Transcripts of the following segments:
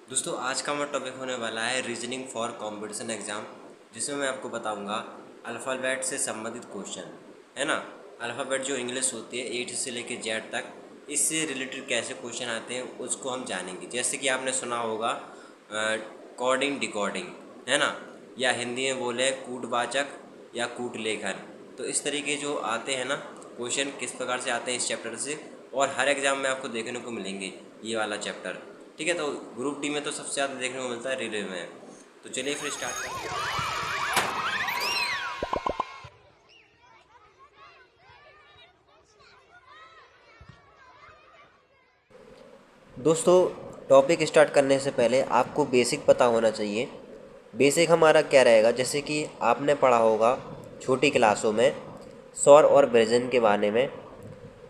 दोस्तों आज का हमारा टॉपिक होने वाला है रीजनिंग फॉर कंपटीशन एग्ज़ाम, जिसमें मैं आपको बताऊंगा अल्फ़ाबेट से संबंधित क्वेश्चन, है ना। अल्फ़ाबेट जो इंग्लिश होती है एट से लेकर जेड तक, इससे रिलेटेड कैसे क्वेश्चन आते हैं उसको हम जानेंगे। जैसे कि आपने सुना होगा कोडिंग डिकोडिंग, है ना, या हिंदी में बोले कूटवाचक या कूट लेखन। तो इस तरीके जो आते हैं ना क्वेश्चन, किस प्रकार से आते हैं इस चैप्टर से, और हर एग्ज़ाम में आपको देखने को मिलेंगे ये वाला चैप्टर। ठीक है, तो ग्रुप डी में तो सबसे ज़्यादा देखने को मिलता है रेलवे में। तो चलिए फिर स्टार्ट करते हैं। दोस्तों टॉपिक स्टार्ट करने से पहले आपको बेसिक पता होना चाहिए। बेसिक हमारा क्या रहेगा, जैसे कि आपने पढ़ा होगा छोटी क्लासों में स्वर और व्यंजन के बारे में।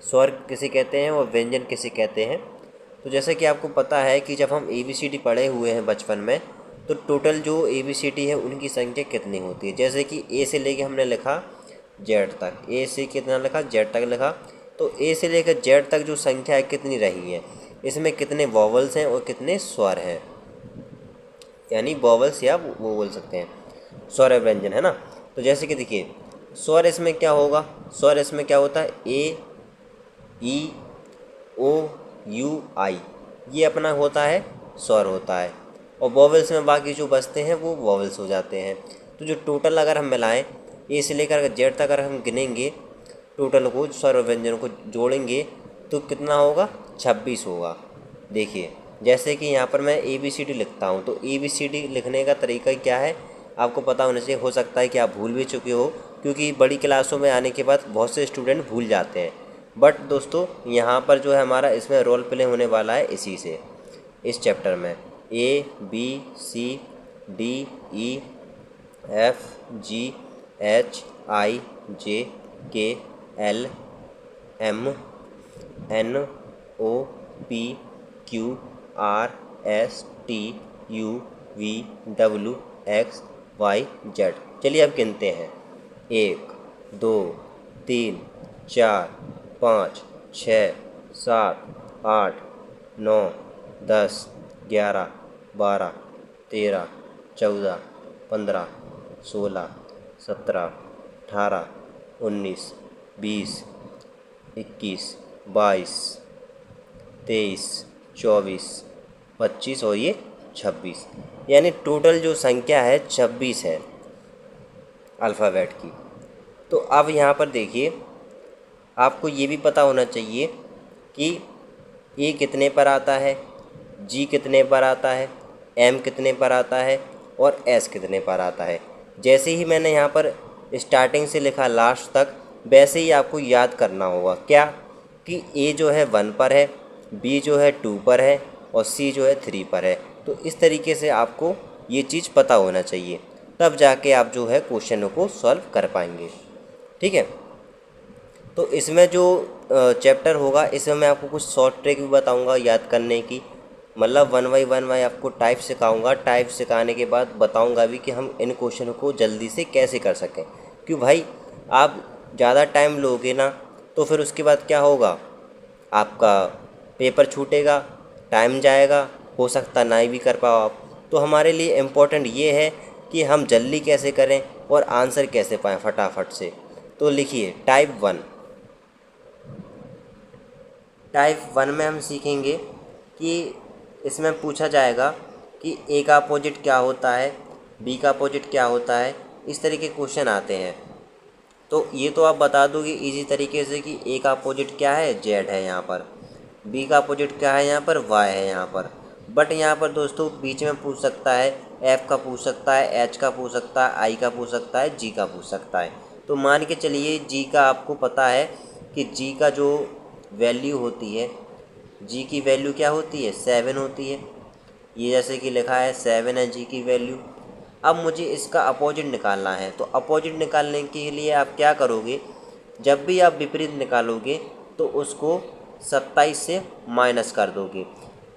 स्वर किसे कहते हैं और व्यंजन किसे कहते हैं। तो जैसे कि आपको पता है कि जब हम ABCD पढ़े हुए हैं बचपन में, तो टोटल जो ABCD है उनकी संख्या कितनी होती है। जैसे कि ए से लेके हमने लिखा जेड तक, ए से कितना लिखा जेड तक लिखा, तो ए से लेकर जेड तक जो संख्या है कितनी रही है, इसमें कितने वॉवल्स हैं और कितने स्वर हैं, यानी वॉवल्स या वो बोल सकते हैं स्वर या व्यंजन, है ना। तो जैसे कि देखिए स्वर इसमें क्या होगा, स्वर इसमें क्या होता है ए ई ओ यू आई, ये अपना होता है स्वर होता है, और वॉवल्स में बाकी जो बचते हैं वो वॉवल्स हो जाते हैं। तो जो टोटल अगर हम मिलाएं ए से लेकर जेड तक अगर हम गिनेंगे टोटल को, स्वर और व्यंजनों को जोड़ेंगे तो कितना होगा 26 होगा। देखिए जैसे कि यहाँ पर मैं ABCD लिखता हूँ, तो ABCD लिखने का तरीका क्या है आपको पता होना चाहिए। हो सकता है कि आप भूल भी चुके हो, क्योंकि बड़ी क्लासों में आने के बाद बहुत से स्टूडेंट भूल जाते हैं। बट दोस्तों यहाँ पर जो है हमारा इसमें रोल प्ले होने वाला है इसी से, इस चैप्टर में ABCDEFGHIJKLMNOPQRSTUVWXYZ। चलिए अब गिनते हैं 1 2 3 4 5 6 7 8 9 10 11 12 13 14 15 16 17 18 19 20 21 22 23 24 25 और ये 26, यानी टोटल जो संख्या है 26 है अल्फ़ाबेट की। तो अब यहाँ पर देखिए आपको ये भी पता होना चाहिए कि ए कितने पर आता है, जी कितने पर आता है, एम कितने पर आता है और एस कितने पर आता है। जैसे ही मैंने यहाँ पर स्टार्टिंग से लिखा लास्ट तक, वैसे ही आपको याद करना होगा क्या, कि ए जो है 1 पर है, बी जो है 2 पर है और सी जो है 3 पर है। तो इस तरीके से आपको ये चीज़ पता होना चाहिए, तब जाके आप जो है क्वेश्चनों को सॉल्व कर पाएंगे। ठीक है, तो इसमें जो चैप्टर होगा इसमें मैं आपको कुछ शॉर्ट ट्रिक भी बताऊंगा याद करने की, मतलब वन बाई आपको टाइप सिखाऊंगा। टाइप सिखाने के बाद बताऊंगा भी कि हम इन क्वेश्चनों को जल्दी से कैसे कर सकें। क्यों भाई, आप ज़्यादा टाइम लोगे ना तो फिर उसके बाद क्या होगा, आपका पेपर छूटेगा, टाइम जाएगा, हो सकता ना ही भी कर पाओ आप। तो हमारे लिए इम्पोर्टेंट ये है कि हम जल्दी कैसे करें और आंसर कैसे पाएँ फटाफट से। तो लिखिए टाइप 1 में हम सीखेंगे कि इसमें पूछा जाएगा कि ए का अपोजिट क्या होता है, बी का अपोजिट क्या होता है, इस तरीके क्वेश्चन आते हैं। तो ये तो आप बता दोगे इजी तरीके से कि ए का अपोजिट क्या है, जेड है यहाँ पर, बी का अपोजिट क्या है यहाँ पर, वाई है यहाँ पर। बट यहाँ पर दोस्तों बीच में पूछ सकता है, एफ का पूछ सकता है, एच का पूछ सकता है, आई का पूछ सकता है, जी का पूछ सकता है। तो मान के चलिए जी का आपको पता है कि जी का जो वैल्यू होती है, जी की वैल्यू क्या होती है 7 होती है। ये जैसे कि लिखा है 7 है जी की वैल्यू। अब मुझे इसका अपोजिट निकालना है, तो अपोजिट निकालने के लिए आप क्या करोगे, जब भी आप विपरीत निकालोगे तो उसको 27 से माइनस कर दोगे।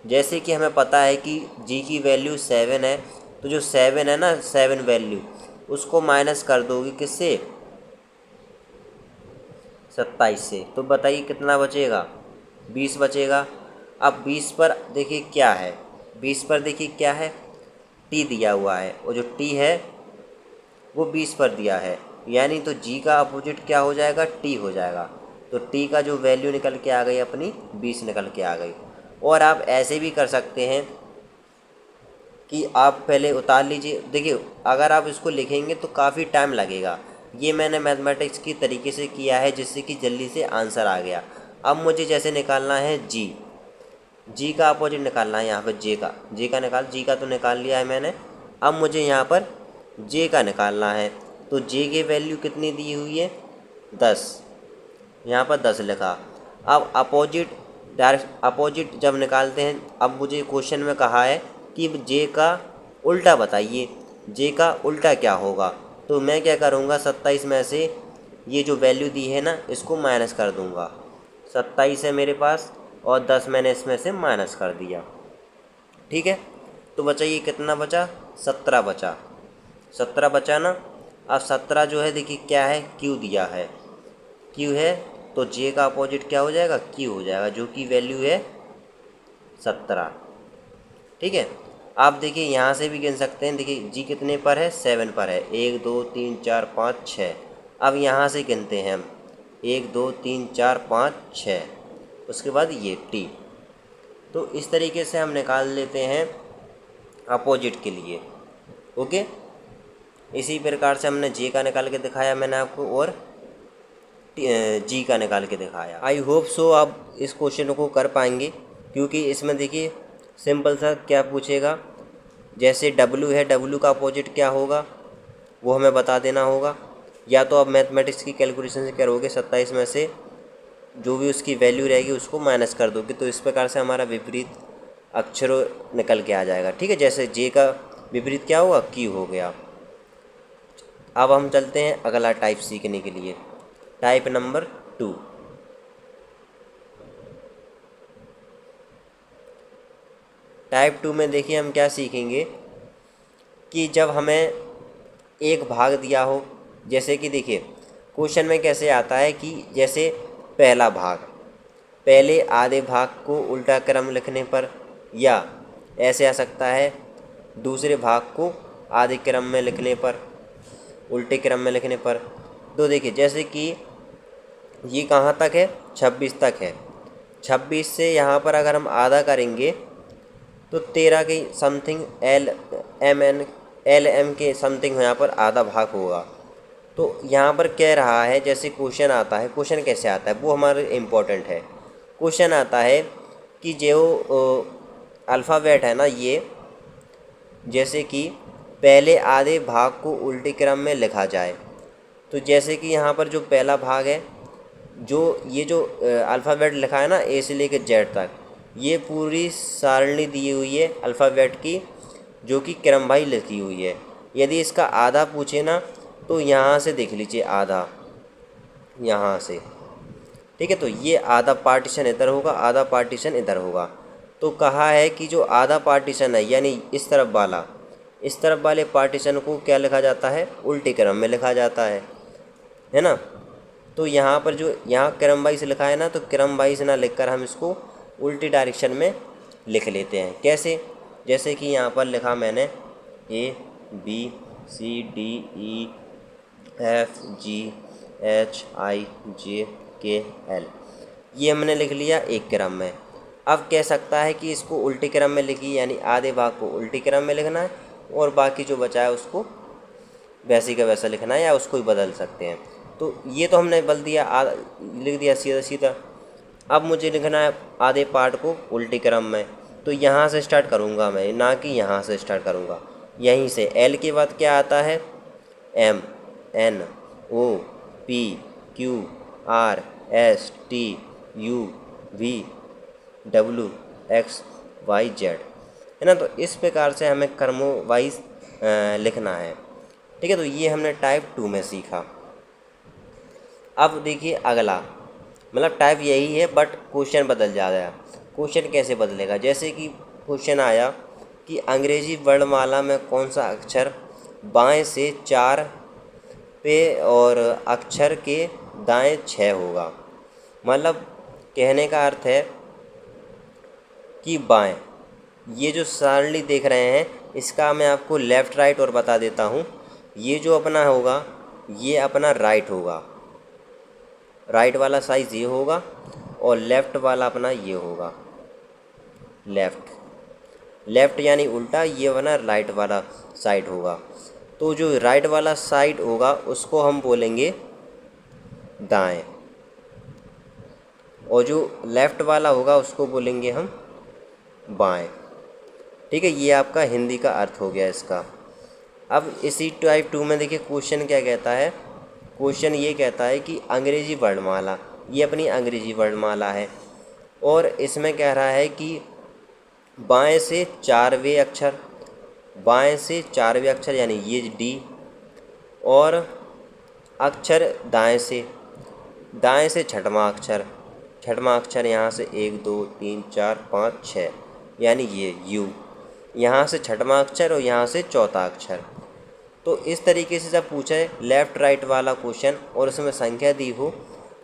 जैसे कि हमें पता है कि जी की वैल्यू 7 है, तो जो 7 है ना 7 वैल्यू, उसको माइनस कर दोगे किससे, 27 से। तो बताइए कितना बचेगा, 20 बचेगा। अब 20 पर देखिए क्या है, 20 पर देखिए क्या है, टी दिया हुआ है और जो टी है वो 20 पर दिया है, यानी तो जी का अपोजिट क्या हो जाएगा, टी हो जाएगा। तो टी का जो वैल्यू निकल के आ गई अपनी 20 निकल के आ गई। और आप ऐसे भी कर सकते हैं कि आप पहले उतार लीजिए। देखिए अगर आप इसको लिखेंगे तो काफ़ी टाइम लगेगा। ये मैंने मैथमेटिक्स की तरीके से किया है जिससे कि जल्दी से आंसर आ गया। अब मुझे जैसे निकालना है जी, जी का अपोजिट निकालना है यहाँ पर जे का जी का तो निकाल लिया है मैंने। अब मुझे यहाँ पर जे का निकालना है। तो जे की वैल्यू कितनी दी हुई है, 10, यहाँ पर 10 लिखा। अब अपोजिट डायरेक्ट अपोजिट जब निकालते हैं, अब मुझे क्वेश्चन में कहा है कि जे का उल्टा बताइए, जे का उल्टा क्या होगा। तो मैं क्या करूँगा, 27 में से ये जो वैल्यू दी है ना इसको माइनस कर दूँगा। 27 है मेरे पास और 10 मैंने इसमें से माइनस कर दिया, ठीक है। तो बचा ये कितना बचा, 17 बचा, 17 बचा ना। अब 17 जो है देखिए क्या है, क्यू दिया है, क्यू है तो जे का अपोजिट क्या हो जाएगा, क्यू हो जाएगा, जो कि वैल्यू है 17, ठीक है। आप देखिए यहाँ से भी गिन सकते हैं। देखिए जी कितने पर है, 7 पर है, 1 2 3 4 5 6। अब यहाँ से गिनते हैं हम, 1 2 3 4 5 6, उसके बाद ये टी। तो इस तरीके से हम निकाल लेते हैं अपोजिट के लिए, ओके। इसी प्रकार से हमने जे का निकाल के दिखाया मैंने आपको, और जी का निकाल के दिखाया। आई होप सो आप इस क्वेश्चन को कर पाएंगे, क्योंकि इसमें देखिए सिंपल सा क्या पूछेगा, जैसे डब्लू है, डब्लू का अपोजिट क्या होगा वो हमें बता देना होगा। या तो आप मैथमेटिक्स की कैलकुलेशन से करोगे, 27 में से जो भी उसकी वैल्यू रहेगी उसको माइनस कर दोगे, तो इस प्रकार से हमारा विपरीत अक्षरों निकल के आ जाएगा, ठीक है। जैसे जे का विपरीत क्या हुआ, क्यू हो गया। अब हम चलते हैं अगला टाइप सीखने के लिए, टाइप नंबर 2। टाइप 2 में देखिए हम क्या सीखेंगे कि जब हमें एक भाग दिया हो, जैसे कि देखिए क्वेश्चन में कैसे आता है कि जैसे पहला भाग, पहले आधे भाग को उल्टा क्रम लिखने पर, या ऐसे आ सकता है दूसरे भाग को आधे क्रम में लिखने पर, उल्टे क्रम में लिखने पर। तो देखिए जैसे कि ये कहाँ तक है, 26 तक है। 26 से यहाँ पर अगर हम आधा करेंगे तो 13 के समथिंग एल एम के समथिंग यहाँ पर आधा भाग होगा। तो यहाँ पर कह रहा है, जैसे क्वेश्चन आता है, क्वेश्चन कैसे आता है वो हमारे इम्पोर्टेंट है। क्वेश्चन आता है कि जो अल्फ़ाबेट है ना, ये जैसे कि पहले आधे भाग को उल्टे क्रम में लिखा जाए। तो जैसे कि यहाँ पर जो पहला भाग है, जो ये जो अल्फ़ाबेट लिखा है ना, ए से लेकर जेड तक, ये पूरी सारणी दी हुई है अल्फ़ाबेट की, जो कि क्रमवाही लिखी हुई है। यदि इसका आधा पूछे ना तो यहाँ से देख लीजिए, आधा यहाँ से, ठीक है। तो ये आधा पार्टीशन इधर होगा, आधा पार्टीशन इधर होगा। तो कहा है कि जो आधा पार्टीशन है, यानी इस तरफ वाला, इस तरफ वाले पार्टीशन को क्या लिखा जाता है, उल्टे क्रम में लिखा जाता है ना। तो यहाँ पर जो यहाँ क्रम वाइज लिखा है ना, तो क्रम वाइज ना लिखकर हम इसको उल्टी डायरेक्शन में लिख लेते हैं। कैसे, जैसे कि यहाँ पर लिखा मैंने A B C D E F G H I J K L, ये हमने लिख लिया एक क्रम में। अब कह सकता है कि इसको उल्टे क्रम में लिखिए, यानी आधे भाग को उल्टे क्रम में लिखना है और बाकी जो बचा है उसको वैसे का वैसा लिखना है, या उसको ही बदल सकते हैं। तो ये तो हमने बदल दिया, लिख दिया सीधा सीधा। अब मुझे लिखना है आधे पार्ट को उल्टे क्रम में, तो यहाँ से स्टार्ट करूँगा मैं, ना कि यहाँ से स्टार्ट करूँगा। यहीं से एल के बाद क्या आता है, M N O P Q R S T U V W X Y Z, है ना। तो इस प्रकार से हमें क्रमों वाइज लिखना है, ठीक है। तो ये हमने टाइप 2 में सीखा। अब देखिए अगला, मतलब टाइप यही है बट क्वेश्चन बदल जाएगा। क्वेश्चन कैसे बदलेगा, जैसे कि क्वेश्चन आया कि अंग्रेजी वर्णमाला में कौन सा अक्षर बाएं से 4 पे और अक्षर के दाएं 6 होगा। मतलब कहने का अर्थ है कि बाएं, ये जो सारणी देख रहे हैं इसका मैं आपको लेफ़्ट राइट और बता देता हूँ। ये जो अपना होगा ये अपना राइट होगा, राइट वाला साइज़ ये होगा और लेफ़्ट वाला अपना ये होगा लेफ़्ट। लेफ़्ट यानी उल्टा, ये बना राइट वाला साइड होगा। तो जो राइट वाला साइड होगा उसको हम बोलेंगे दाएं, और जो लेफ़्ट वाला होगा उसको बोलेंगे हम बाएं। ठीक है, ये आपका हिंदी का अर्थ हो गया इसका। अब इसी टाइप 2 में देखिए क्वेश्चन क्या कहता है। क्वेश्चन ये कहता है कि अंग्रेजी वर्णमाला, ये अपनी अंग्रेजी वर्णमाला है और इसमें कह रहा है कि बाएं से 4वें अक्षर, बाएं से 4वें अक्षर यानी ये डी, और अक्षर दाएं से छठवां अक्षर, छठवां अक्षर यहाँ से 1 2 3 4 5 6 यानी ये यू, यहाँ से छठवां अक्षर और यहाँ से चौथा अक्षर। तो इस तरीके से जब पूछा है लेफ़्ट राइट वाला क्वेश्चन और उसमें संख्या दी हो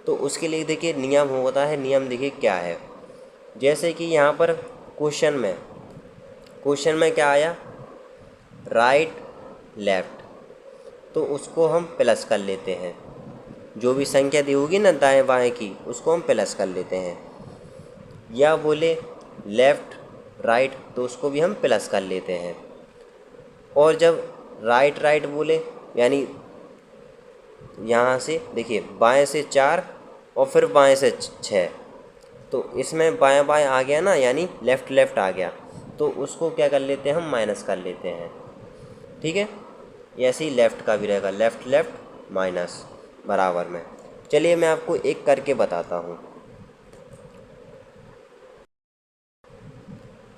तो उसके लिए देखिए नियम होता है। नियम देखिए क्या है, जैसे कि यहाँ पर क्वेश्चन में क्या आया, राइट लेफ़्ट, तो उसको हम प्लस कर लेते हैं। जो भी संख्या दी होगी ना दाएं बाएं की उसको हम प्लस कर लेते हैं। या बोले लेफ़्ट राइट तो उसको भी हम प्लस कर लेते हैं। और जब राइट राइट बोले यानी यहाँ से देखिए बाएं से 4 और फिर बाएं से 6, तो इसमें बाएं बाएं आ गया ना, यानी लेफ़्ट लेफ़्ट आ गया, तो उसको क्या कर लेते हैं हम माइनस कर लेते हैं। ठीक है, ऐसे ही लेफ़्ट का भी रहेगा, लेफ़्ट लेफ़्ट माइनस बराबर में। चलिए मैं आपको एक करके बताता हूँ।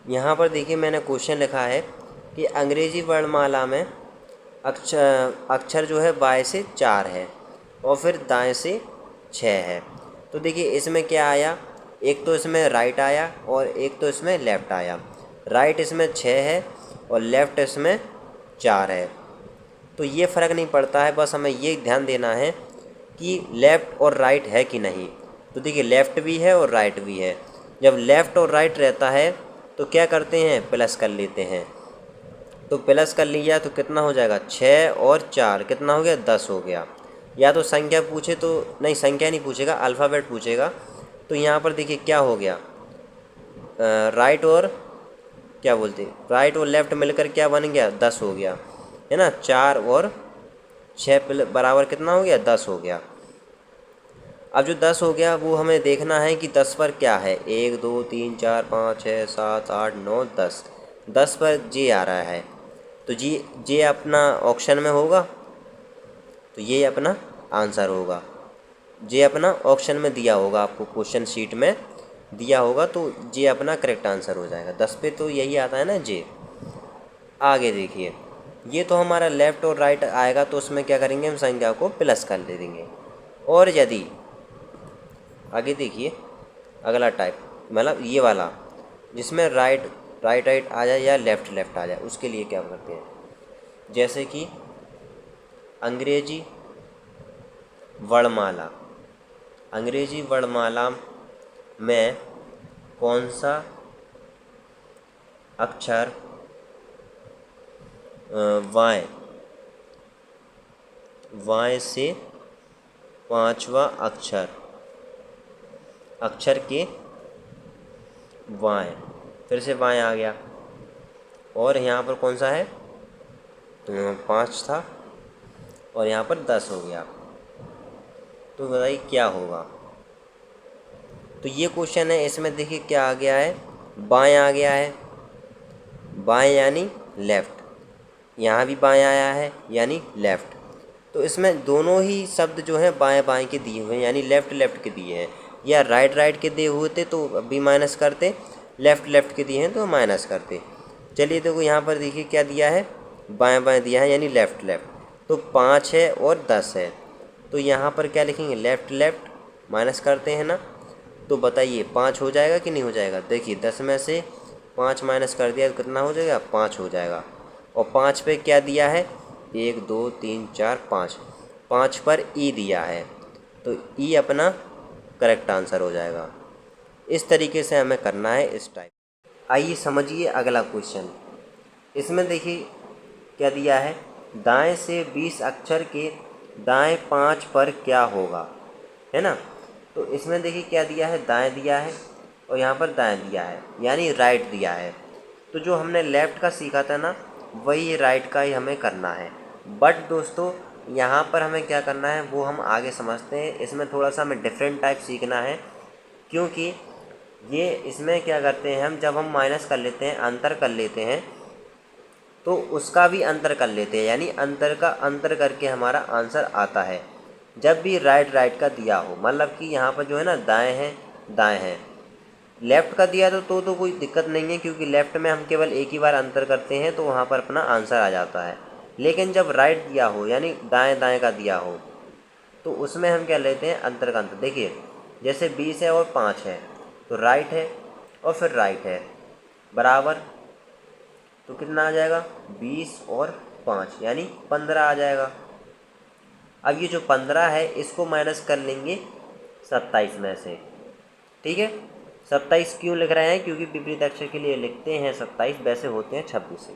यहाँ पर देखिए मैंने क्वेश्चन लिखा है कि अंग्रेजी वर्णमाला में अक्षर जो है बाएं से 4 है और फिर दाएं से 6 है। तो देखिए इसमें क्या आया, एक तो इसमें राइट आया और एक तो इसमें लेफ़्ट आया। राइट इसमें 6 है और लेफ़्ट इसमें 4 है। तो ये फ़र्क नहीं पड़ता है, बस हमें ये ध्यान देना है कि लेफ़्ट और राइट है कि नहीं। तो देखिए लेफ़्ट भी है और राइट भी है। जब लेफ़्ट और राइट रहता है तो क्या करते हैं, प्लस कर लेते हैं। तो प्लस कर लिया तो कितना हो जाएगा, 6 और 4 कितना हो गया, 10 हो गया। या तो संख्या पूछे तो नहीं, संख्या नहीं पूछेगा, अल्फ़ाबेट पूछेगा। तो यहाँ पर देखिए क्या हो गया, राइट और क्या बोलते हैं, राइट और लेफ़्ट मिलकर क्या बन गया, 10 हो गया, है ना। 4 और 6 बराबर कितना हो गया, 10 हो गया। अब जो 10 हो गया वो हमें देखना है कि 10 पर क्या है, 1 2 3 4 5 6 7 8 9 10, 10 पर जे आ रहा है। तो जे अपना ऑप्शन में होगा तो ये अपना आंसर होगा। जे अपना ऑप्शन में दिया होगा, आपको क्वेश्चन शीट में दिया होगा, तो जे अपना करेक्ट आंसर हो जाएगा। 10 पे तो यही आता है ना जे। आगे देखिए, ये तो हमारा लेफ़्ट और राइट आएगा, तो उसमें क्या करेंगे हम, संख्या को प्लस कर दे देंगे। और यदि आगे देखिए अगला टाइप, मतलब ये वाला जिसमें राइट राइट आ जाए या लेफ़्ट लेफ़्ट आ जाए, उसके लिए क्या करते हैं, जैसे कि अंग्रेजी वर्णमाला, अंग्रेजी वर्णमाला में कौन सा अक्षर वाय से 5वां अक्षर के वाय, फिर से वाय आ गया, और यहाँ पर कौन सा है, 5 था और यहाँ पर 10 हो गया। तो बताइए क्या होगा। तो ये क्वेश्चन है, इसमें देखिए क्या आ गया है, बाएं आ गया है, बाएं यानी लेफ़्ट, यहाँ भी बाएं आया है यानी लेफ़्ट। तो इसमें दोनों ही शब्द जो हैं बाएं बाएं के दिए हुए हैं, यानी लेफ़्ट लेफ़्ट के दिए हैं। या राइट राइट के दिए हुए थे तो अभी माइनस करते, लेफ़्ट लेफ़्ट के दिए हैं तो माइनस करते। चलिए देखो यहाँ पर देखिए क्या दिया है, बाएं बाएं दिया है यानी लेफ़्ट लेफ़्ट। तो 5 है और 10 है, तो यहाँ पर क्या लिखेंगे, लेफ़्ट लेफ़्ट माइनस करते हैं ना। तो बताइए 5 हो जाएगा कि नहीं हो जाएगा। देखिए 10 में से 5 माइनस कर दिया तो कितना हो जाएगा, 5 हो जाएगा। और 5 पे क्या दिया है, 1 2 3 4 5, 5 पर ई दिया है, तो ई अपना करेक्ट आंसर हो जाएगा। इस तरीके से हमें करना है इस टाइप। आइए समझिए अगला क्वेश्चन। इसमें देखिए क्या दिया है, दाएं से 20 अक्षर के दाएं 5 पर क्या होगा, है ना। तो इसमें देखिए क्या दिया है, दाएं दिया है और यहाँ पर दाएं दिया है, यानी राइट दिया है। तो जो हमने लेफ़्ट का सीखा था ना, वही राइट का ही हमें करना है। बट दोस्तों यहाँ पर हमें क्या करना है वो हम आगे समझते हैं। इसमें थोड़ा सा हमें डिफरेंट टाइप सीखना है, क्योंकि ये इसमें क्या करते हैं हम, जब हम माइनस कर लेते हैं, अंतर कर लेते हैं, तो उसका भी अंतर कर लेते हैं, यानी अंतर का अंतर करके हमारा आंसर आता है। जब भी राइट राइट का दिया हो, मतलब कि यहाँ पर जो है ना दाएं हैं दाएं हैं, लेफ़्ट का दिया तो कोई दिक्कत नहीं है, क्योंकि लेफ़्ट में हम केवल एक ही बार अंतर करते हैं तो वहाँ पर अपना आंसर आ जाता है। लेकिन जब राइट दिया हो, यानी दाएं दाएं का दिया हो, तो उसमें हम क्या लेते हैं, अंतर का अंतर। देखिए जैसे 20 है और 5 है, तो राइट है और फिर राइट है, बराबर, तो कितना आ जाएगा, 20 और 5 यानी 15 आ जाएगा। अब ये जो 15 है इसको माइनस कर लेंगे 27 में से, ठीक है। 27 क्यों लिख रहे हैं, क्योंकि विपरीत अक्षर के लिए लिखते हैं 27, वैसे होते हैं 26 से।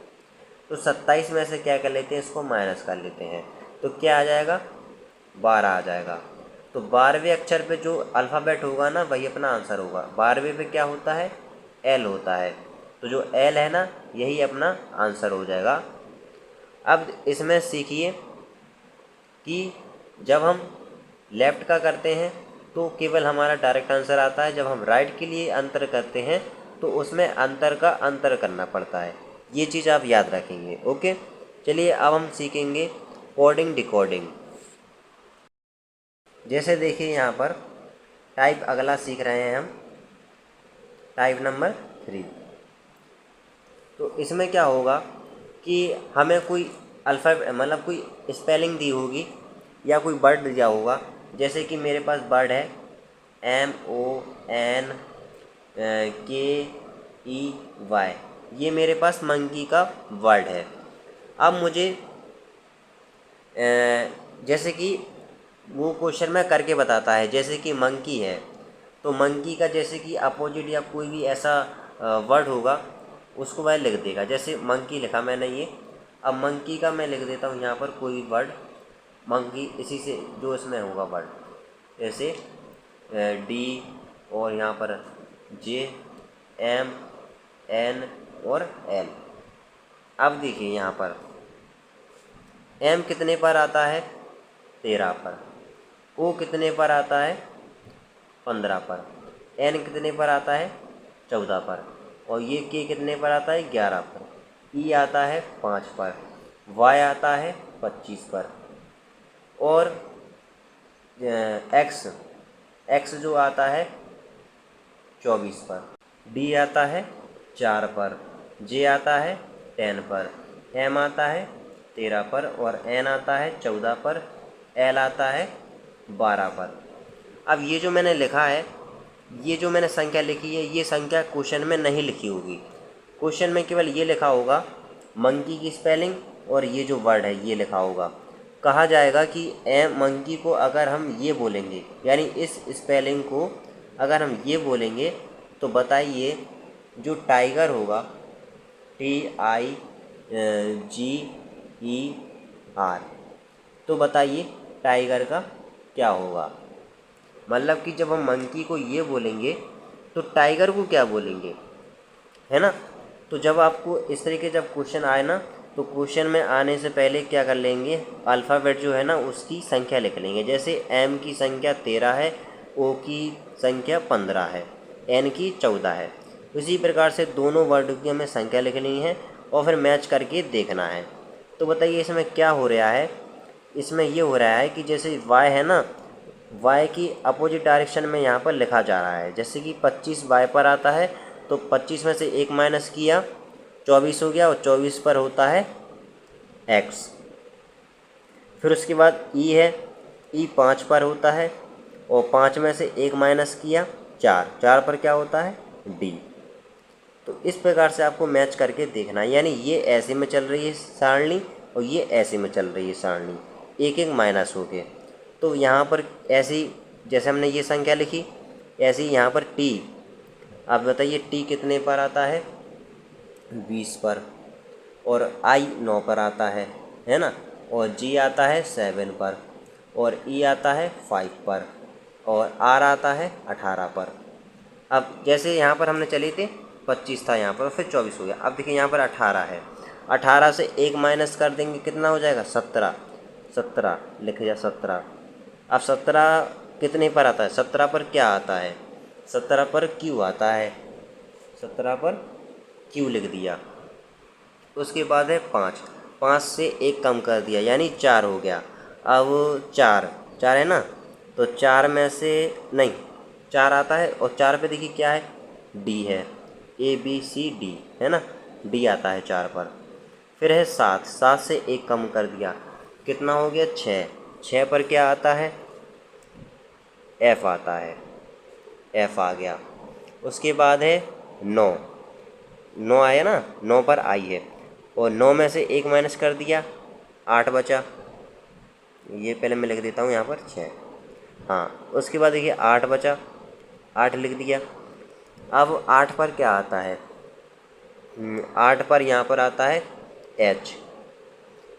तो 27 में से क्या कर लेते हैं, इसको माइनस कर लेते हैं, तो क्या आ जाएगा, 12 आ जाएगा। तो 12वें अक्षर पे जो अल्फ़ाबेट होगा ना, वही अपना आंसर होगा। 12वें पे क्या होता है, एल होता है, तो जो एल है ना, यही अपना आंसर हो जाएगा। अब इसमें सीखिए कि जब हम लेफ़्ट का करते हैं तो केवल हमारा डायरेक्ट आंसर आता है, जब हम राइट के लिए अंतर करते हैं तो उसमें अंतर का अंतर करना पड़ता है। ये चीज़ आप याद रखेंगे, ओके। चलिए अब हम सीखेंगे कोडिंग डिकोडिंग। जैसे देखिए यहाँ पर टाइप अगला सीख रहे हैं हम, टाइप नंबर 3। तो इसमें क्या होगा कि हमें कोई अल्फ़ाबेट, मतलब कोई स्पेलिंग दी होगी या कोई वर्ड दिया होगा। जैसे कि मेरे पास वर्ड है MONKEY, ये मेरे पास मंकी का वर्ड है। अब मुझे जैसे कि वो क्वेश्चन में करके बताता है, जैसे कि मंकी है, तो मंकी का जैसे कि अपोजिट या कोई भी ऐसा वर्ड होगा, उसको वह लिख देगा। जैसे मंकी लिखा मैंने ये, अब मंकी का मैं लिख देता हूँ यहाँ पर कोई भी वर्ड, मंकी इसी से जो इसमें होगा वर्ड, जैसे D और यहाँ पर J M N और L। अब देखिए यहाँ पर M कितने पर आता है, 13 पर, O कितने पर आता है, 15 पर, N कितने पर आता है, 14 पर, और ये K कितने पर आता है, 11 पर, E आता है 5 पर, Y आता है 25 पर, और X जो आता है 24 पर, D आता है 4 पर, J आता है 10 पर, M आता है 13 पर, और N आता है 14 पर, L आता है 12 पर। अब ये जो मैंने लिखा है, ये जो मैंने संख्या लिखी है, ये संख्या क्वेश्चन में नहीं लिखी होगी। क्वेश्चन में केवल ये लिखा होगा मंकी की स्पेलिंग, और ये जो वर्ड है ये लिखा होगा। कहा जाएगा कि मंकी को अगर हम ये बोलेंगे, यानी इस स्पेलिंग को अगर हम ये बोलेंगे, तो बताइए जो टाइगर होगा TIGER, तो बताइए टाइगर का क्या होगा। मतलब कि जब हम मंकी को ये बोलेंगे तो टाइगर को क्या बोलेंगे, है ना। तो जब आपको इस तरीके जब क्वेश्चन आए ना, तो क्वेश्चन में आने से पहले क्या कर लेंगे, अल्फ़ाबेट जो है ना उसकी संख्या लिख लेंगे। जैसे M की संख्या 13 है, O की संख्या 15 है, N की 14 है। इसी प्रकार से दोनों वर्ड की हमें संख्या लिखनी है और फिर मैच करके देखना है। तो बताइए इसमें क्या हो रहा है, इसमें ये हो रहा है कि जैसे Y है ना, Y की अपोजिट डायरेक्शन में यहाँ पर लिखा जा रहा है। जैसे कि 25 Y पर आता है, तो 25 में से 1 माइनस किया, 24 हो गया, और 24 पर होता है X। फिर उसके बाद E है, E 5 पर होता है, और 5 में से 1 माइनस किया, 4 पर क्या होता है, D। तो इस प्रकार से आपको मैच करके देखना है, यानी ये ऐसे में चल रही है सारणी और ये ऐसे में चल रही है सारणी, एक एक माइनस हो के। तो यहाँ पर ऐसी जैसे हमने ये संख्या लिखी, ऐसी यहाँ पर T। आप बताइए T कितने पर आता है, 20 पर, और I 9 पर आता है ना, और G आता है 7 पर, और E आता है 5 पर, और R आता है 18 पर। अब जैसे यहाँ पर हमने चले थे 25 था यहाँ पर, फिर 24 हो गया। अब देखिए यहाँ पर 18 है, 18 से 1 माइनस कर देंगे, कितना हो जाएगा 17, 17 लिख जा 17। अब 17 कितने पर आता है, 17 पर क्या आता है, 17 पर Q आता है, 17 पर Q लिख दिया। उसके बाद है 5, 5 से 1 कम कर दिया यानी 4 हो गया। अब 4 4 है ना, तो 4 में से नहीं 4 आता है, और 4 पे देखिए क्या है, D है, ABCD है ना, D आता है 4 पर। फिर है 7, 7 से 1 कम कर दिया, कितना हो गया 6, 6 पर क्या आता है, F आता है, F आ गया। उसके बाद है 9, 9 आया ना, 9 पर I है, और 9 में से 1 माइनस कर दिया, 8 बचा। ये पहले मैं लिख देता हूँ यहाँ पर 6, हाँ। उसके बाद देखिए 8 बचा, 8 लिख दिया। अब 8 पर क्या आता है, 8 पर यहाँ पर आता है H,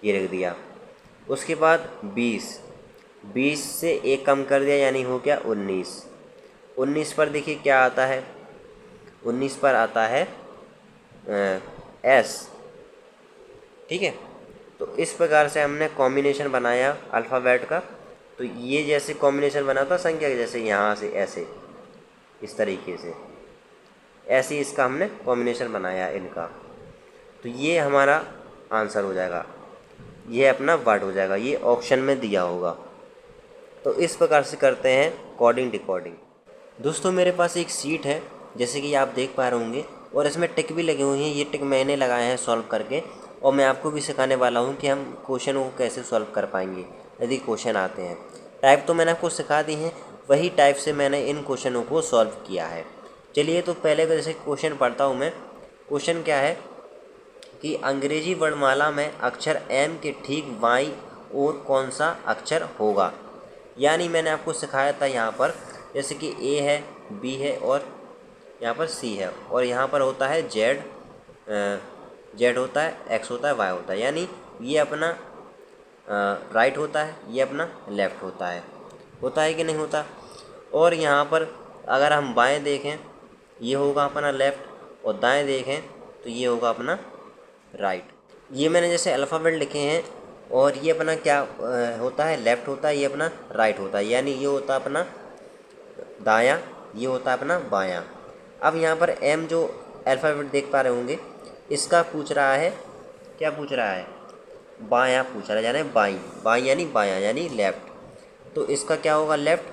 ये लिख दिया। उसके बाद 20, 20 से 1 कम कर दिया यानी हो गया 19, 19 पर देखिए क्या आता है, 19 पर आता है S, ठीक है। तो इस प्रकार से हमने कॉम्बिनेशन बनाया अल्फ़ाबेट का। तो ये जैसे कॉम्बिनेशन बना था संख्या के, जैसे यहाँ से ऐसे, इस तरीके से ऐसे इसका हमने कॉम्बिनेशन बनाया इनका। तो ये हमारा आंसर हो जाएगा, ये अपना वर्ड हो जाएगा, ये ऑप्शन में दिया होगा। तो इस प्रकार से करते हैं कोडिंग डिकोडिंग। दोस्तों मेरे पास एक सीट है, जैसे कि आप देख पा रहे होंगे, और इसमें टिक भी लगे हुए हैं। ये टिक मैंने लगाए हैं सॉल्व करके, और मैं आपको भी सिखाने वाला हूँ कि हम क्वेश्चन को कैसे सॉल्व कर पाएंगे यदि क्वेश्चन आते हैं। टाइप तो मैंने आपको सिखा दी हैं, वही टाइप से मैंने इन क्वेश्चनों को सॉल्व किया है। चलिए तो पहले का जैसे क्वेश्चन पढ़ता हूँ मैं। क्वेश्चन क्या है कि अंग्रेजी वर्णमाला में अक्षर M के ठीक बाईं ओर कौन सा अक्षर होगा। यानी मैंने आपको सिखाया था यहाँ पर, जैसे कि A है, B है, और यहाँ पर C है, और यहाँ पर होता है Z होता है, X होता है, Y होता है। यानी ये अपना राइट होता है, ये अपना लेफ़्ट होता है कि नहीं होता। और यहाँ पर अगर हम बाएं देखें, ये होगा अपना लेफ़्ट, और दाएं देखें तो ये होगा अपना राइट। ये मैंने जैसे अल्फ़ाबेट लिखे हैं, और ये अपना क्या होता है, लेफ़्ट होता है, ये अपना राइट होता है। यानी ये होता है अपना दायां, ये होता है अपना बायां। अब यहाँ पर M जो अल्फ़ाबेट देख पा रहे होंगे, इसका पूछ रहा है, क्या पूछ रहा है, बायां पूछ रहा है, यानी बाईं, बाईं यानी बायां यानी लेफ़्ट। तो इसका क्या होगा लेफ़्ट,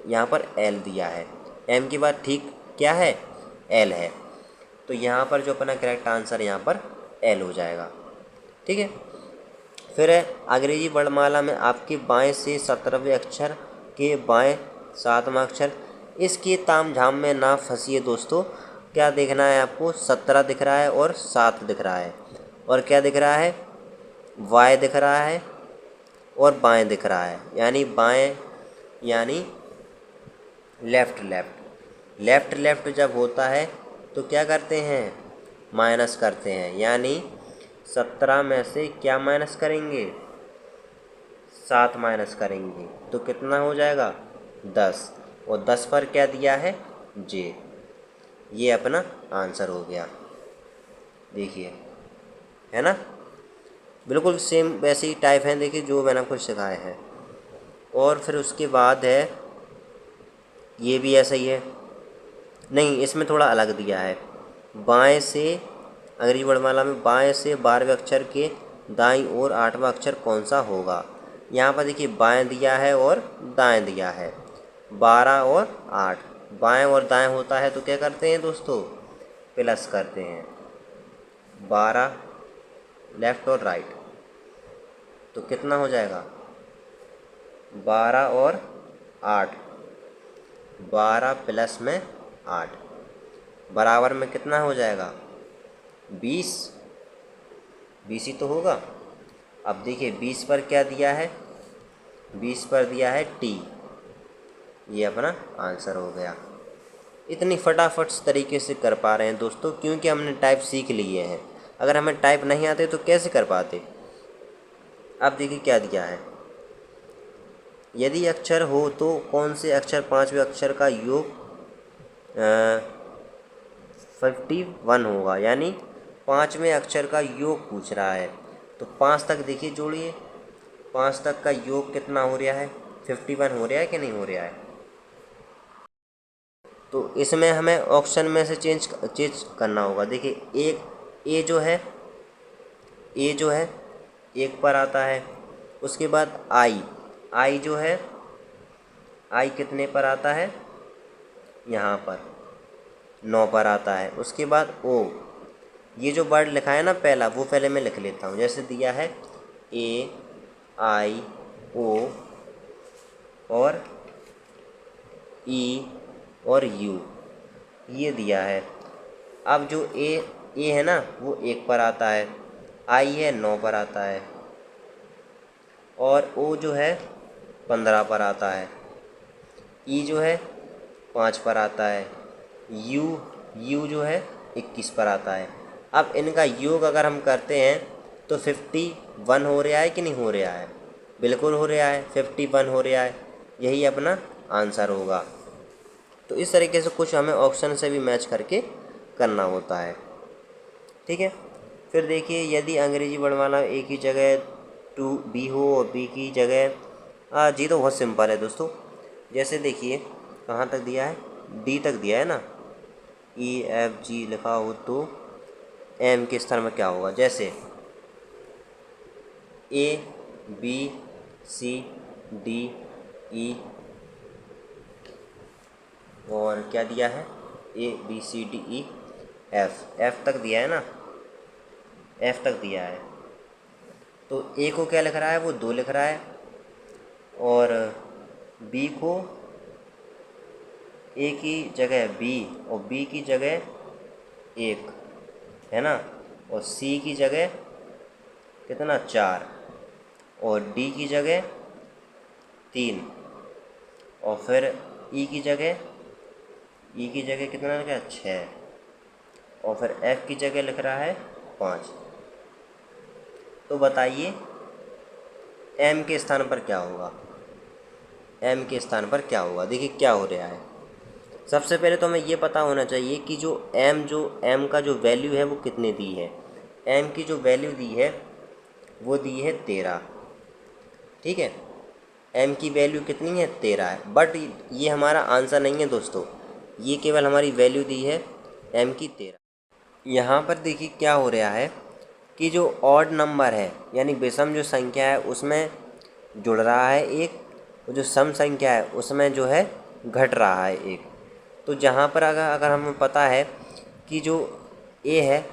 यहाँ पर L दिया है, M के बाद ठीक क्या है, L है। तो यहाँ पर जो अपना करेक्ट आंसर यहाँ पर L हो जाएगा, ठीक है। फिर है अंग्रेजी वर्णमाला में आपके बाएं से 17वें अक्षर के बाएं 7वां अक्षर। इसके ताम झाम में ना फंसिए दोस्तों। क्या देखना है आपको, 17 दिख रहा है और 7 दिख रहा है, और क्या दिख रहा है, Y दिख रहा है और बाएं दिख रहा है। यानी बाएं यानी लेफ़्ट लेफ़्ट, लेफ़्ट लेफ़्ट जब होता है तो क्या करते हैं, माइनस करते हैं। यानी 17 में से क्या माइनस करेंगे, 7 माइनस करेंगे, तो कितना हो जाएगा 10, और 10 पर क्या दिया है, J। ये अपना आंसर हो गया, देखिए, है ना। बिल्कुल सेम वैसे ही टाइप हैं, देखिए जो मैंने आपको सिखाया है। और फिर उसके बाद है, ये भी ऐसा ही है, नहीं इसमें थोड़ा अलग दिया है। बाएं से अंग्रेजी वर्णमाला में बाएं से 12वें अक्षर के दाईं ओर 8वां अक्षर कौन सा होगा। यहाँ पर देखिए बाएं दिया है और दाएं दिया है, 12 और 8, बाएं और दाएं होता है तो क्या करते हैं दोस्तों, प्लस करते हैं, 12 लेफ़्ट और राइट, तो कितना हो जाएगा 12 और 8, 12 प्लस में 8 बराबर में कितना हो जाएगा 20, 20 ही तो होगा। अब देखिए 20 पर क्या दिया है, 20 पर दिया है T, ये अपना आंसर हो गया। इतनी फटाफट तरीके से कर पा रहे हैं दोस्तों, क्योंकि हमने टाइप सीख लिए हैं। अगर हमें टाइप नहीं आते तो कैसे कर पाते। अब देखिए क्या दिया है, यदि अक्षर हो तो कौन से अक्षर 5वें अक्षर का योग 51 होगा, यानी 5वें अक्षर का योग पूछ रहा है। तो 5 तक देखिए जोड़िए, 5 तक का योग कितना हो रहा है, 51 हो रहा है कि नहीं हो रहा है। तो इसमें हमें ऑप्शन में से चेंज करना होगा। देखिए एक ए जो है एक पर आता है, उसके बाद आई जो है आई कितने पर आता है, यहाँ पर 9 पर आता है। उसके बाद ओ, ये जो वर्ड लिखा है ना पहला, वो पहले मैं लिख लेता हूँ। जैसे दिया है ए आई ओ और ई और यू, ये दिया है। अब जो ए है ना वो 1 पर आता है, आई है 9 पर आता है, और ओ जो है 15 पर आता है, ई जो है 5 पर आता है, यू जो है 21 पर आता है। अब इनका योग अगर हम करते हैं तो 51 हो रहा है कि नहीं हो रहा है, बिल्कुल हो रहा है, 51 हो रहा है, यही अपना आंसर होगा। तो इस तरीके से कुछ हमें ऑप्शन से भी मैच करके करना होता है, ठीक है। फिर देखिए यदि अंग्रेजी वर्णमाला ए की जगह टू बी हो और बी की जगह जी, तो बहुत सिंपल है दोस्तों। जैसे देखिए कहाँ तक दिया है, डी तक दिया है ना, ई एफ जी लिखा हो तो एम के स्थान में क्या होगा। जैसे ए बी सी डी ई, और क्या दिया है A B C D E F तक दिया है ना, एफ तक दिया है। तो ए को क्या लिख रहा है, वो 2 लिख रहा है, और बी को ए की जगह बी और बी की जगह 1 है ना, और सी की जगह कितना 4, और डी की जगह 3, और फिर ई की जगह कितना लिखा है 6, और फिर एफ की जगह लिख रहा है 5। तो बताइए एम के स्थान पर क्या होगा, एम के स्थान पर क्या होगा। देखिए क्या हो रहा है, सबसे पहले तो हमें ये पता होना चाहिए कि जो एम का जो वैल्यू है वो कितने दी है। एम की जो वैल्यू दी है वो दी है 13, ठीक है। एम की वैल्यू कितनी है 13 है, बट ये हमारा आंसर नहीं है दोस्तों, ये केवल हमारी वैल्यू दी है एम की 13। यहाँ पर देखिए क्या हो रहा है कि जो ऑड नंबर है यानी विषम जो संख्या है उसमें जुड़ रहा है एक, और जो सम संख्या है उसमें जो है घट रहा है एक। तो जहाँ पर अगर हमें पता है कि जो ए है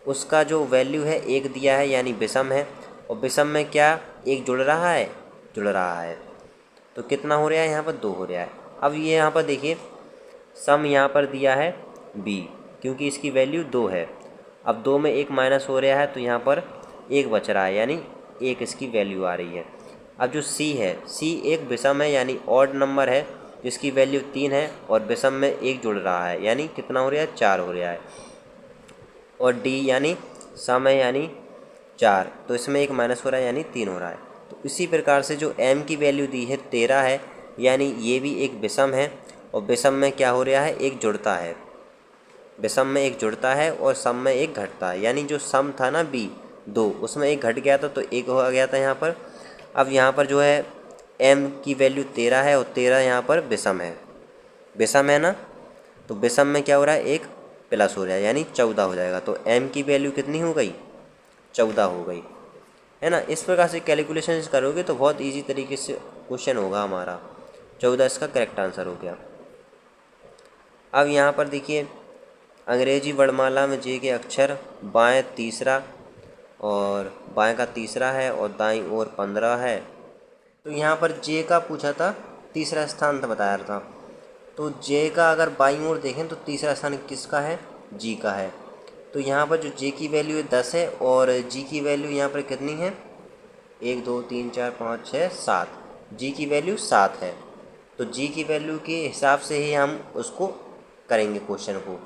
उसका जो वैल्यू है 1 दिया है यानी विषम है, और विषम में क्या एक जुड़ रहा है, तो कितना हो रहा है यहाँ पर 2 हो रहा है। अब ये यहाँ पर देखिए सम यहाँ पर दिया है बी, क्योंकि इसकी वैल्यू 2 है। अब 2 में 1 माइनस हो रहा है तो यहाँ पर 1 बच रहा है, यानी 1 इसकी वैल्यू आ रही है। अब जो सी है, सी एक विषम है यानी ऑड नंबर है जिसकी वैल्यू 3 है, और विषम में 1 जुड़ रहा है यानी कितना हो रहा है 4 हो रहा है। और डी यानी सम है यानी 4, तो इसमें 1 माइनस हो रहा है यानी 3 हो रहा है। तो इसी प्रकार से जो एम की वैल्यू दी है 13 है, यानी ये भी एक विषम है, और विषम में क्या हो रहा है 1 जुड़ता है, विषम में 1 जुड़ता है और सम में 1 घटता है। यानी जो सम था ना बी 2, उसमें 1 घट गया था तो 1 हो गया था यहाँ पर। अब यहाँ पर जो है एम की वैल्यू 13 है, और 13 यहाँ पर विषम है ना, तो विषम में क्या हो रहा है 1 प्लस हो रहा है यानी 14 हो जाएगा। तो एम की वैल्यू कितनी हो गई 14 हो गई, है ना। इस प्रकार से कैलकुलेशन करोगे तो बहुत इजी तरीके से क्वेश्चन होगा हमारा। 14 इसका करेक्ट आंसर हो गया। अब यहाँ पर देखिए अंग्रेजी वर्णमाला में जे के अक्षर बाएं तीसरा और बाएं का तीसरा है और दाईं ओर 15 है। तो यहाँ पर जे का पूछा था, तीसरा स्थान था बताया था। तो जे का अगर बाईं ओर देखें तो तीसरा स्थान किसका है, जी का है। तो यहाँ पर जो जे की वैल्यू 10 है और जी की वैल्यू यहाँ पर कितनी है 1 2 3 4 5 6 7, जी की वैल्यू 7 है। तो जी की वैल्यू के हिसाब से ही हम उसको करेंगे क्वेश्चन को।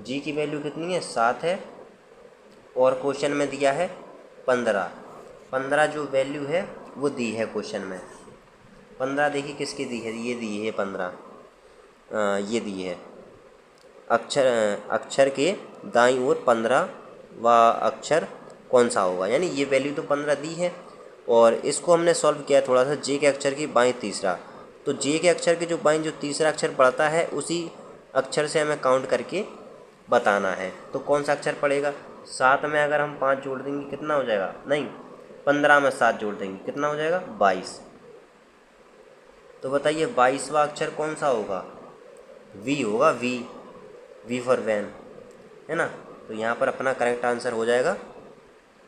जी की वैल्यू कितनी है 7 है, और क्वेश्चन में दिया है 15। 15 जो वैल्यू है वो दी है क्वेश्चन में। 15 देखिए किसकी दी है, ये दी है 15, ये दी है अक्षर अक्षर के दाईं ओर 15 व अक्षर कौन सा होगा, यानी ये वैल्यू तो 15 दी है और इसको हमने सॉल्व किया थोड़ा सा जे के अक्षर की बाईं तीसरा। तो जे के अक्षर के जो बाईं जो तीसरा अक्षर पड़ता है उसी अक्षर से हमें काउंट करके बताना है। तो कौन सा अक्षर पड़ेगा, 7 में अगर हम 5 जोड़ देंगे कितना हो जाएगा, नहीं 15 में 7 जोड़ देंगे कितना हो जाएगा 22। तो बताइए 22वां अक्षर कौन सा होगा, वी होगा, वी फॉर वैन, है ना। तो यहाँ पर अपना करेक्ट आंसर हो जाएगा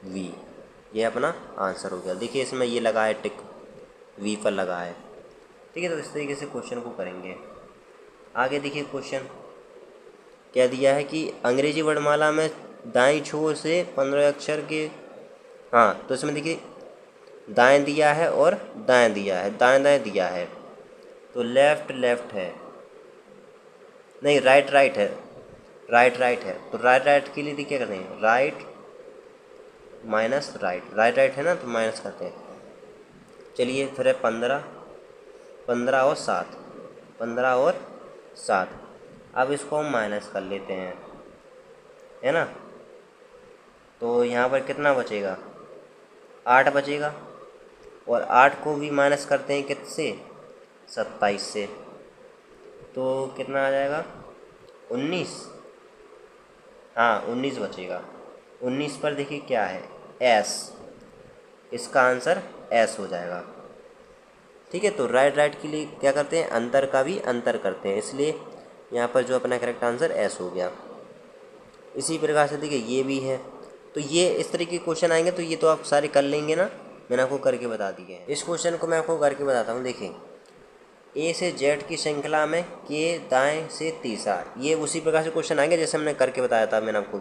वी, ये अपना आंसर हो गया। देखिए इसमें ये लगा है टिक, वी पर लगा है, ठीक है। तो इस तरीके से क्वेश्चन को करेंगे। आगे देखिए क्वेश्चन क्या दिया है कि अंग्रेजी वर्णमाला में दाईं छोर से 15 अक्षर के, हाँ तो इसमें देखिए दाएं दिया है और दाएं दिया है, दाएं दाएं दिया है। तो लेफ्ट लेफ्ट है, नहीं राइट राइट है, राइट राइट है। तो राइट राइट के लिए देखिए क्या करते हैं, right minus right, right right है ना तो माइनस करते हैं। चलिए फिर है 15, 15 और 7, 15 और 7। अब इसको हम माइनस कर लेते हैं, है ना। तो यहाँ पर कितना बचेगा, 8 बचेगा और 8 को भी माइनस करते हैं किससे, 27 से। तो कितना आ जाएगा 19, हाँ 19 बचेगा। 19 पर देखिए क्या है एस, इसका आंसर एस हो जाएगा, ठीक है। तो राइट राइट के लिए क्या करते हैं, अंतर का भी अंतर करते हैं, इसलिए यहाँ पर जो अपना करेक्ट आंसर एस हो गया। इसी प्रकार से देखिए ये भी है। तो ये इस तरीके के क्वेश्चन आएंगे तो ये तो आप सारे कर लेंगे ना, मैंने आपको करके बता दिए हैं। इस क्वेश्चन को मैं आपको करके बताता हूँ। देखिए ए से जेड की श्रृंखला में के दाएं से तीसरा, ये उसी प्रकार से क्वेश्चन आएंगे जैसे हमने करके बताया था मैंने आपको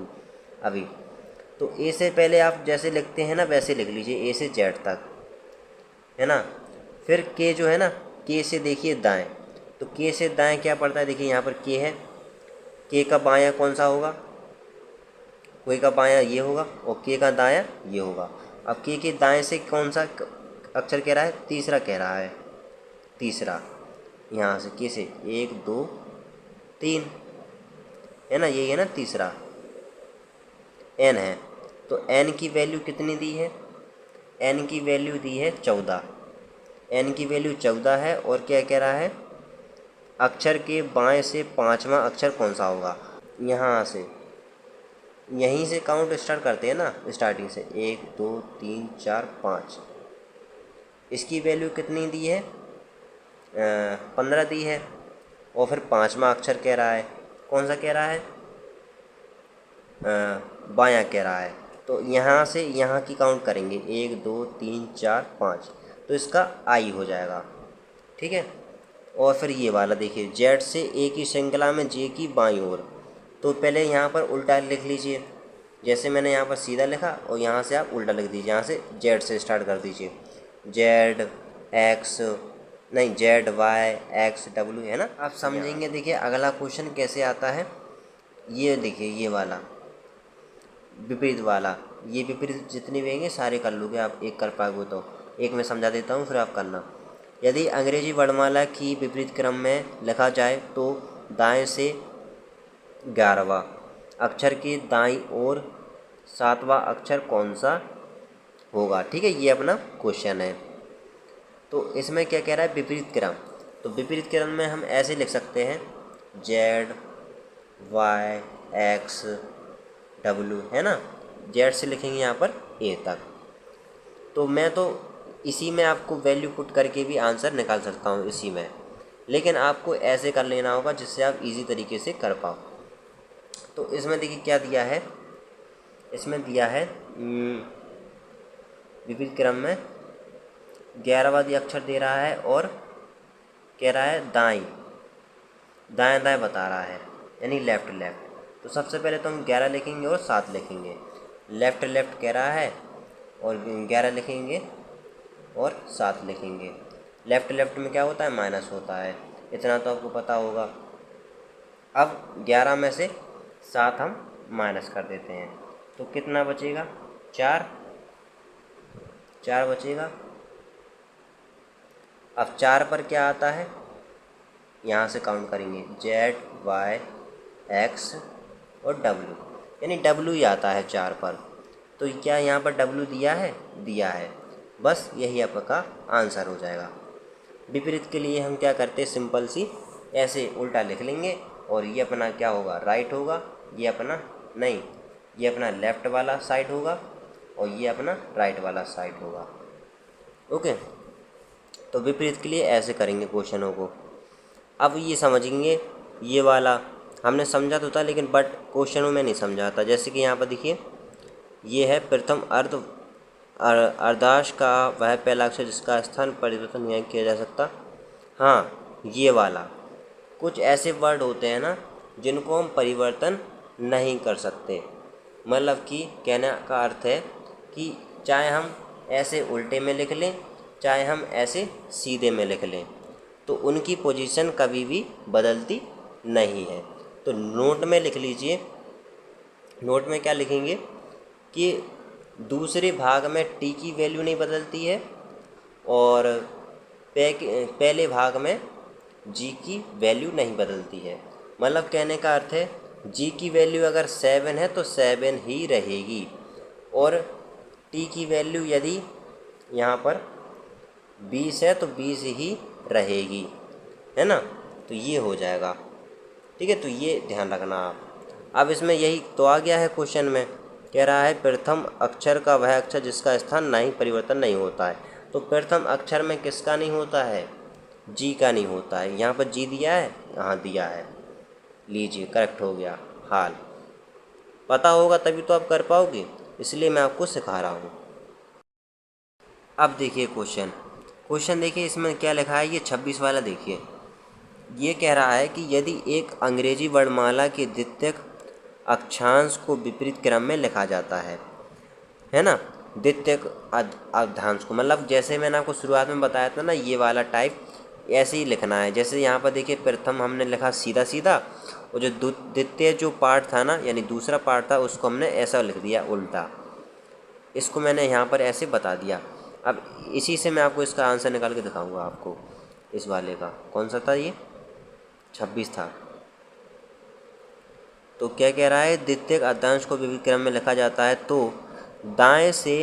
अभी। तो ए से पहले आप जैसे लिखते हैं ना वैसे लिख लीजिए, ए से जेड तक, है ना। फिर के जो है ना, के से देखिए दाएं, तो के से दाएं क्या पड़ता है, देखिए यहाँ पर के है, के का बायां कौन सा होगा, कोई का बायां ये होगा और के का दायां ये होगा। अब के दाएं से कौन सा अक्षर कह रहा है, तीसरा कह रहा है, तीसरा यहाँ से के से 1 2 3, है ना, यही है ना तीसरा, एन है। तो एन की वैल्यू कितनी दी है, एन की वैल्यू दी है 14, एन की वैल्यू 14 है। और क्या कह रहा है, अक्षर के बाएं से 5वां अक्षर कौन सा होगा, यहाँ से यहीं से काउंट स्टार्ट करते हैं ना, स्टार्टिंग से 1 2 3 4 5। इसकी वैल्यू कितनी दी है, 15 दी है। और फिर 5वां अक्षर कह रहा है, कौन सा कह रहा है, बायां कह रहा है। तो यहाँ से यहाँ की काउंट करेंगे 1 2 3 4 5, तो इसका आई हो जाएगा, ठीक है। और फिर ये वाला देखिए, जेड से ए की श्रृंखला में जे की बाईं ओर, तो पहले यहाँ पर उल्टा लिख लीजिए, जैसे मैंने यहाँ पर सीधा लिखा और यहाँ से आप उल्टा लिख दीजिए, यहाँ से जेड से स्टार्ट कर दीजिए, जेड एक्स, नहीं जेड वाई एक्स डब्ल्यू, है ना, आप समझेंगे। देखिए अगला क्वेश्चन कैसे आता है, ये देखिए ये वाला विपरीत वाला, ये विपरीत जितने भी होंगे सारे कर लोगे आप, एक कर पाओगे तो। एक मैं समझा देता हूँ फिर आप करना। यदि अंग्रेजी वर्णमाला की विपरीत क्रम में लिखा जाए तो दाएं से 11वां अक्षर के दाईं ओर 7वां अक्षर कौन सा होगा, ठीक है। ये अपना क्वेश्चन है। तो इसमें क्या कह रहा है, विपरीत क्रम। तो विपरीत क्रम में हम ऐसे लिख सकते हैं, जेड वाई एक्स डब्ल्यू, है ना, जेड से लिखेंगे यहाँ पर ए तक। तो मैं तो इसी में आपको वैल्यू पुट करके भी आंसर निकाल सकता हूँ इसी में, लेकिन आपको ऐसे कर लेना होगा जिससे आप इजी तरीके से कर पाओ। तो इसमें देखिए क्या दिया है, इसमें दिया है विपरीत क्रम में 11वां अक्षर दे रहा है और कह रहा है दाएं दाएं बता रहा है, यानी लेफ्ट लेफ्ट। तो सबसे पहले तो हम 11 लिखेंगे और 7 लिखेंगे, लेफ्ट लेफ्ट कह रहा है और 11 लिखेंगे और 7 लिखेंगे। लेफ्ट लेफ्ट में क्या होता है, माइनस होता है, इतना तो आपको पता होगा। अब 11 में से 7 हम माइनस कर देते हैं, तो कितना बचेगा, 4 बचेगा। अब 4 पर क्या आता है, यहाँ से काउंट करेंगे Z Y X और W, यानी W ही आता है 4 पर। तो क्या यहाँ पर W दिया है, दिया है, बस यही आपका आंसर हो जाएगा। विपरीत के लिए हम क्या करते हैं, सिंपल सी ऐसे उल्टा लिख लेंगे और ये अपना क्या होगा, राइट होगा, ये अपना नहीं, ये अपना लेफ़्ट वाला साइड होगा और ये अपना राइट वाला साइड होगा। ओके, तो विपरीत के लिए ऐसे करेंगे क्वेश्चनों को। अब ये समझेंगे, ये वाला हमने समझा तो था लेकिन बट क्वेश्चनों में नहीं समझा था। जैसे कि यहाँ पर देखिए, ये है प्रथम अर्धांश का वह पहला अक्षर जिसका स्थान परिवर्तन नहीं किया जा सकता। हाँ, ये वाला कुछ ऐसे वर्ड होते हैं ना जिनको हम परिवर्तन नहीं कर सकते। मतलब कि कहने का अर्थ है कि चाहे हम ऐसे उल्टे में लिख लें, चाहे हम ऐसे सीधे में लिख लें, तो उनकी पोजीशन कभी भी बदलती नहीं है। तो नोट में लिख लीजिए, नोट में क्या लिखेंगे कि दूसरे भाग में टी की वैल्यू नहीं बदलती है और पहले भाग में जी की वैल्यू नहीं बदलती है। मतलब कहने का अर्थ है जी की वैल्यू अगर 7 है तो 7 ही रहेगी और टी की वैल्यू यदि यहाँ पर 20 है तो 20 ही रहेगी, है ना। तो ये हो जाएगा, ठीक है। तो ये ध्यान रखना आप। अब इसमें यही तो आ गया है क्वेश्चन में, कह रहा है प्रथम अक्षर का वह अक्षर जिसका स्थान नहीं परिवर्तन नहीं होता है। तो प्रथम अक्षर में किसका नहीं होता है, जी का नहीं होता है। यहाँ पर जी दिया है, यहाँ दिया है, लीजिए करेक्ट हो गया। हाल पता होगा तभी तो आप कर पाओगे, इसलिए मैं आपको सिखा रहा हूँ। अब देखिए क्वेश्चन देखिए, इसमें क्या लिखा है, ये 26 वाला देखिए। ये कह रहा है कि यदि एक अंग्रेजी वर्णमाला के द्वितीयक अक्षांश को विपरीत क्रम में लिखा जाता है ना, द्वितीयक अर्धांश को, मतलब जैसे मैंने आपको शुरुआत में बताया था ना, ये वाला टाइप ऐसे ही लिखना है। जैसे यहाँ पर देखिए प्रथम हमने लिखा सीधा सीधा, और जो द्वितीय जो पार्ट था ना, यानी दूसरा पार्ट था, उसको हमने ऐसा लिख दिया उल्टा। इसको मैंने यहाँ पर ऐसे बता दिया। अब इसी से मैं आपको इसका आंसर निकाल के दिखाऊंगा आपको। इस वाले का कौन सा था, ये 26 था। तो क्या कह रहा है, द्वितीयक अर्धांश को विपरीत क्रम में लिखा जाता है तो दाएं से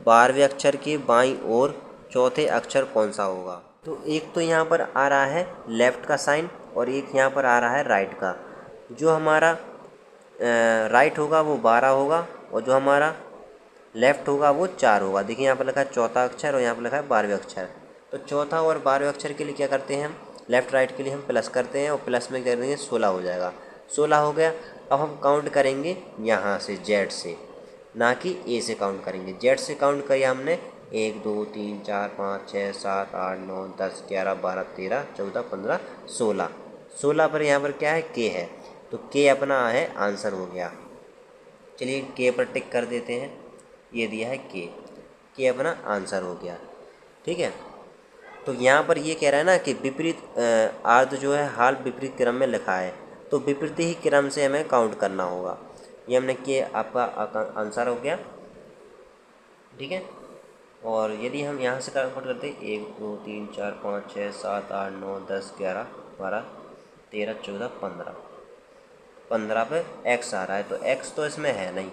12वें अक्षर के बाईं ओर चौथे अक्षर कौन सा होगा। तो एक तो यहाँ पर आ रहा है लेफ़्ट का साइन और एक यहाँ पर आ रहा है राइट का। जो हमारा राइट होगा वो 12 होगा और जो हमारा लेफ़्ट होगा वो 4 होगा। देखिए यहाँ पर लिखा है चौथा अक्षर और यहाँ पर लिखा है 12वें अक्षर। तो चौथा और 12वें अक्षर के लिए क्या करते हैं हम, लेफ़्ट राइट के लिए हम प्लस करते हैं और प्लस में कर देंगे 16 हो जाएगा। 16 हो गया। अब हम काउंट करेंगे यहाँ से जेड से, ना कि ए से काउंट करेंगे। जेड से काउंट करिए हमने 1 2 3 4 5 6 7 8 9 10 11 12 13 14 15 16। 16 पर यहाँ पर क्या है, के है, तो के अपना है आंसर हो गया। चलिए के पर टिक कर देते हैं, ये दिया है के अपना आंसर हो गया, ठीक है। तो यहाँ पर ये कह रहा है ना कि विपरीत अर्ध जो है हाल विपरीत क्रम में लिखा है, तो विपरीत ही क्रम से हमें काउंट करना होगा। ये हमने के आपका आंसर हो गया, ठीक है। और यदि हम यहाँ से काउंट करते 1 2 3 4 5 6 7 8 9 10 11 12 13 14 15 पे एक्स आ रहा है, तो एक्स तो इसमें है नहीं,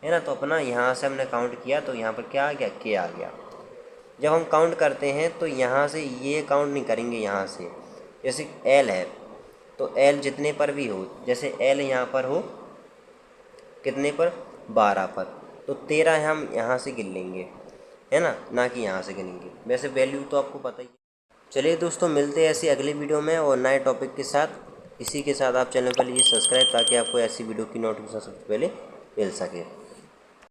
है ना। तो अपना यहाँ से हमने काउंट किया तो यहाँ पर क्या आ गया, के आ गया। जब हम काउंट करते हैं तो यहाँ से ये काउंट नहीं करेंगे, यहाँ से जैसे एल है तो एल जितने पर भी हो, जैसे एल यहाँ पर हो कितने पर, 12 पर, तो 13 हम यहाँ से गिन लेंगे, है ना कि यहाँ से गिनेंगे। वैसे वैल्यू तो आपको पता ही है। चलिए दोस्तों, मिलते हैं ऐसी अगली वीडियो में और नए टॉपिक के साथ। इसी के साथ आप चैनल पर लीजिए सब्सक्राइब, ताकि आपको ऐसी वीडियो की नोटिफिकेशन सबसे पहले मिल सके।